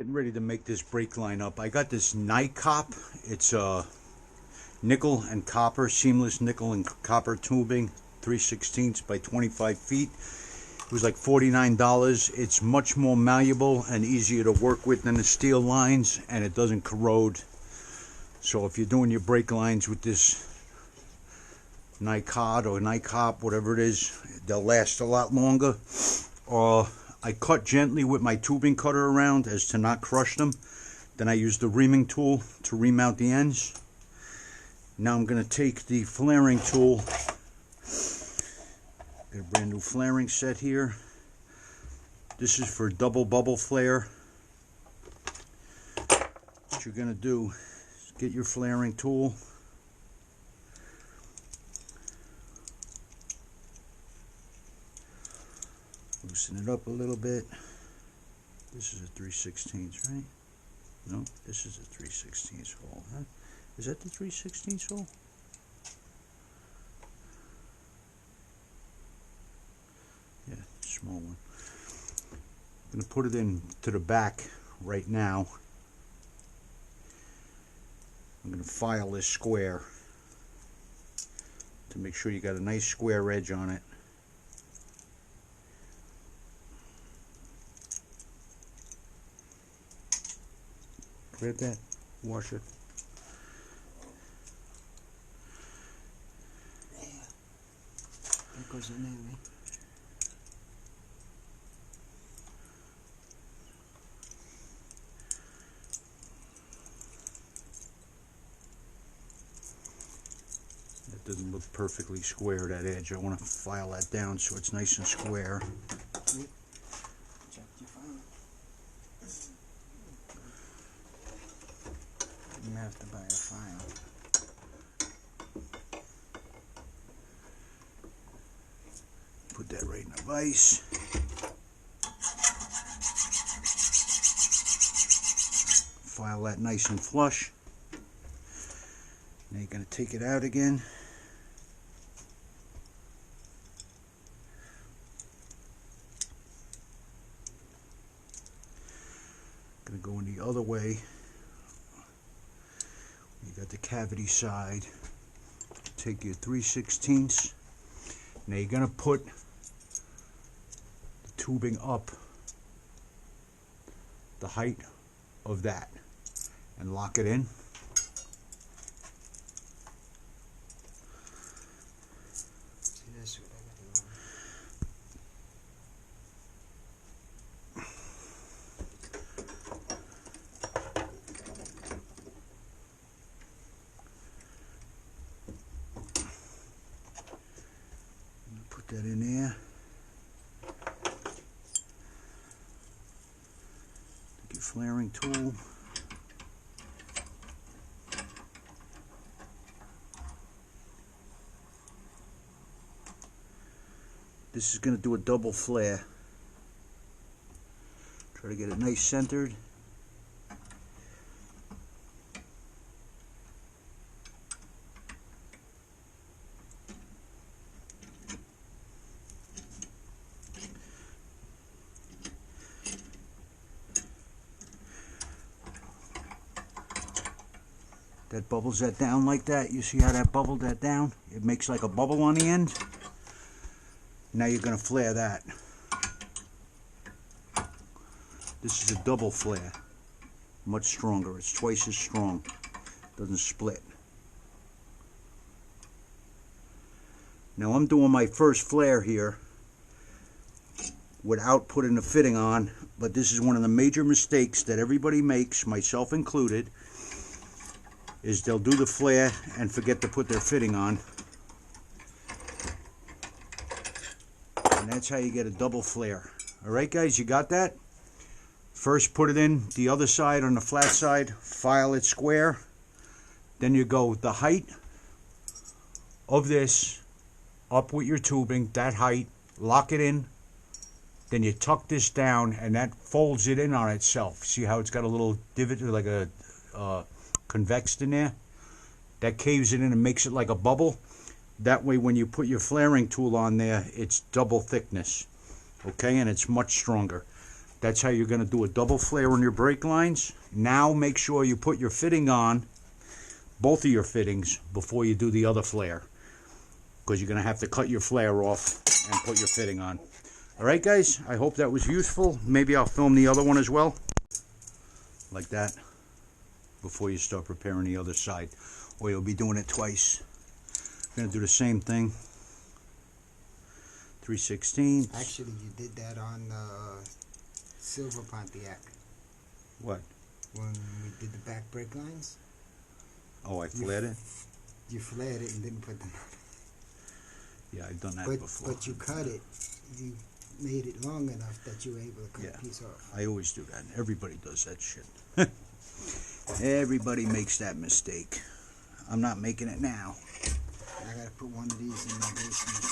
Getting ready to make this brake line up. I got this NICOP. It's nickel and copper, seamless nickel and copper tubing, 3/16 by 25 feet. It was like $49. It's much more malleable and easier to work with than the steel lines, and it doesn't corrode. So if you're doing your brake lines with this NICOD or NICOP, whatever it is, they'll last a lot longer. I cut gently with my tubing cutter around as to not crush them. Then I use the reaming tool to remount the ends. Now I'm going to take the flaring tool. Got a brand new flaring set here. This is for double bubble flare. What you're going to do is get your flaring tool. Loosen it up a little bit. This is a 3/16, right? No, this is a 3/16 hole, huh? Is that the 3/16 hole? Yeah, small one. I'm going to put it in to the back right now. I'm going to file this square to make sure you got a nice square edge on it. Grab that, wash it. Yeah. That goes in there, right? That doesn't look perfectly square, that edge. I want to file that down so it's nice and square. Check your file. You have to buy a file. Put that right in the vise. File that nice and flush. Now you're going to take it out again. Going to go in the other way. You got the cavity side. Take your 3/16. Now you're going to put the tubing up the height of that and lock it in. See, that's what I got to Put that in there. Take your flaring tool. This is going to do a double flare. Try to get it nice centered. That bubbles that down like that. You see how that bubbled that down? It makes like a bubble on the end. Now you're going to flare that. This is a double flare. Much stronger. It's twice as strong. Doesn't split. Now I'm doing my first flare here without putting the fitting on, but this is one of the major mistakes that everybody makes, myself included, is they'll do the flare and forget to put their fitting on. And that's how you get a double flare. Alright guys, you got that? First put it in the other side on the flat side, file it square. Then you go the height of this up with your tubing, that height, lock it in. Then you tuck this down and that folds it in on itself. See how it's got a little divot, like a convexed in there? That caves it in and makes it like a bubble. That way when you put your flaring tool on there, it's double thickness. Okay, and it's much stronger. That's how you're going to do a double flare on your brake lines. Now make sure you put your fitting on, both of your fittings, before you do the other flare, because you're going to have to cut your flare off and put your fitting on. Alright guys, I hope that was useful. Maybe I'll film the other one as well, like that, before you start preparing the other side, or you'll be doing it twice. I'm going to do the same thing. 3/16. Actually, you did that on Silver Pontiac. What? When we did the back brake lines. Oh, I flared it? You flared it and didn't put them on. Yeah, I've done that before. But you cut it. You made it long enough that you were able to cut a piece off. I always do that. Everybody does that shit. Everybody makes that mistake. I'm not making it now. I gotta put one of these in my basement.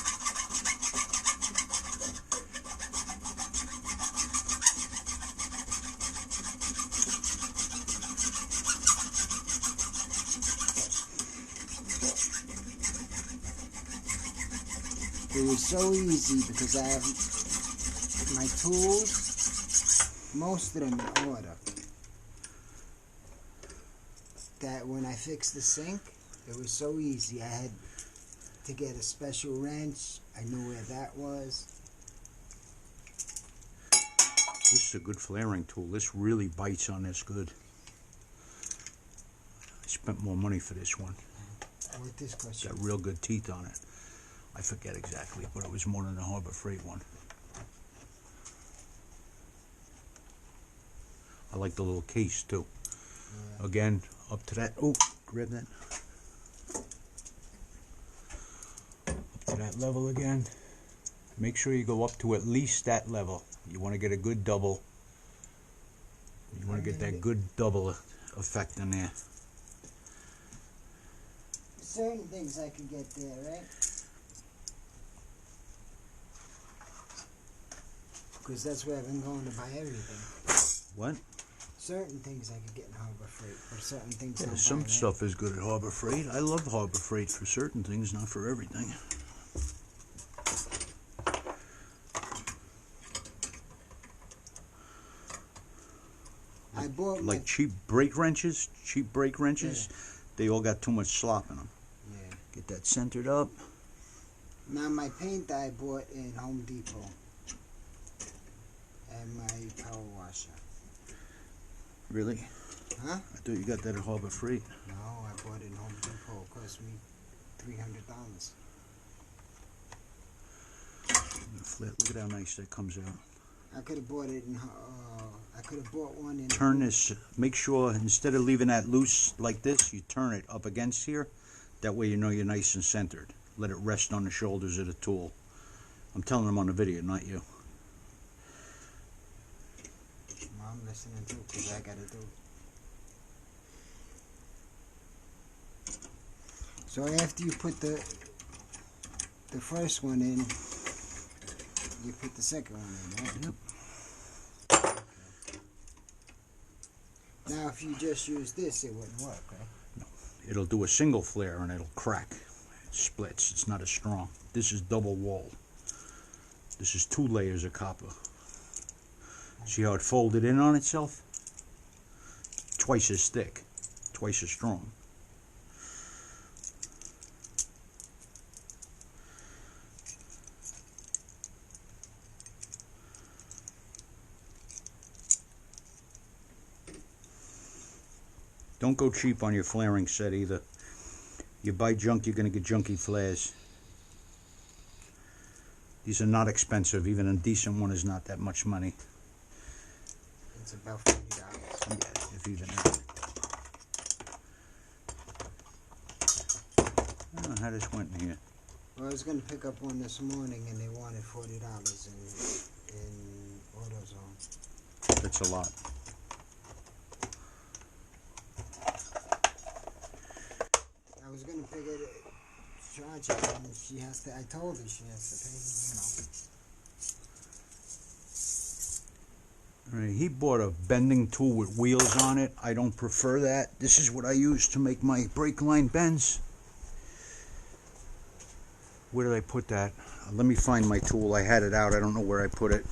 It was so easy because I have my tools, most of them in order. That when I fixed the sink, it was so easy. I had to get a special wrench. I knew where that was. This is a good flaring tool. This really bites on this good. I spent more money for this one. What this cost you? Got real good teeth on it. I forget exactly, but it was more than the Harbor Freight one. I like the little case too. Yeah. Again, up to that. Oh, grab that. Up to that level again. Make sure you go up to at least that level. You want to get a good double. You want to get that good double effect in there. Certain things I can get there, right? Because that's where I've been going to buy everything. What? Certain things I could get in Harbor Freight, but certain things Yeah, don't some buy, right? stuff is good at Harbor Freight. I love Harbor Freight for certain things, not for everything. I bought like cheap brake wrenches. Yeah. They all got too much slop in them. Yeah. Get that centered up. Now my paint I bought in Home Depot. And my power washer. Really? Huh? I thought you got that at Harbor Freight. No, I bought it in Home Depot. It cost me $300. Look at how nice that comes out. I could have bought it in. I could have bought one in. Turn this. Make sure instead of leaving that loose like this, you turn it up against here. That way you know you're nice and centered. Let it rest on the shoulders of the tool. I'm telling them on the video, not you. I'm listening too, because I gotta do it. So after you put the first one in, you put the second one in, right? Yep. Okay. Now if you just use this, it wouldn't work, right? No. It'll do a single flare and it'll crack. It splits. It's not as strong. This is double wall. This is 2 layers of copper. See how it folded in on itself? Twice as thick, twice as strong. Don't go cheap on your flaring set either. You buy junk, you're going to get junky flares. These are not expensive. Even a decent one is not that much money. It's about $40. Yeah, if even that. I don't know how this went in here. Well, I was going to pick up one this morning, and they wanted $40 in AutoZone. That's a lot. I was going to pick it, charge it, and she has to. I told her she has to pay. All right, he bought a bending tool with wheels on it. I don't prefer that. This is what I use to make my brake line bends. Where did I put that? Let me find my tool. I had it out. I don't know where I put it.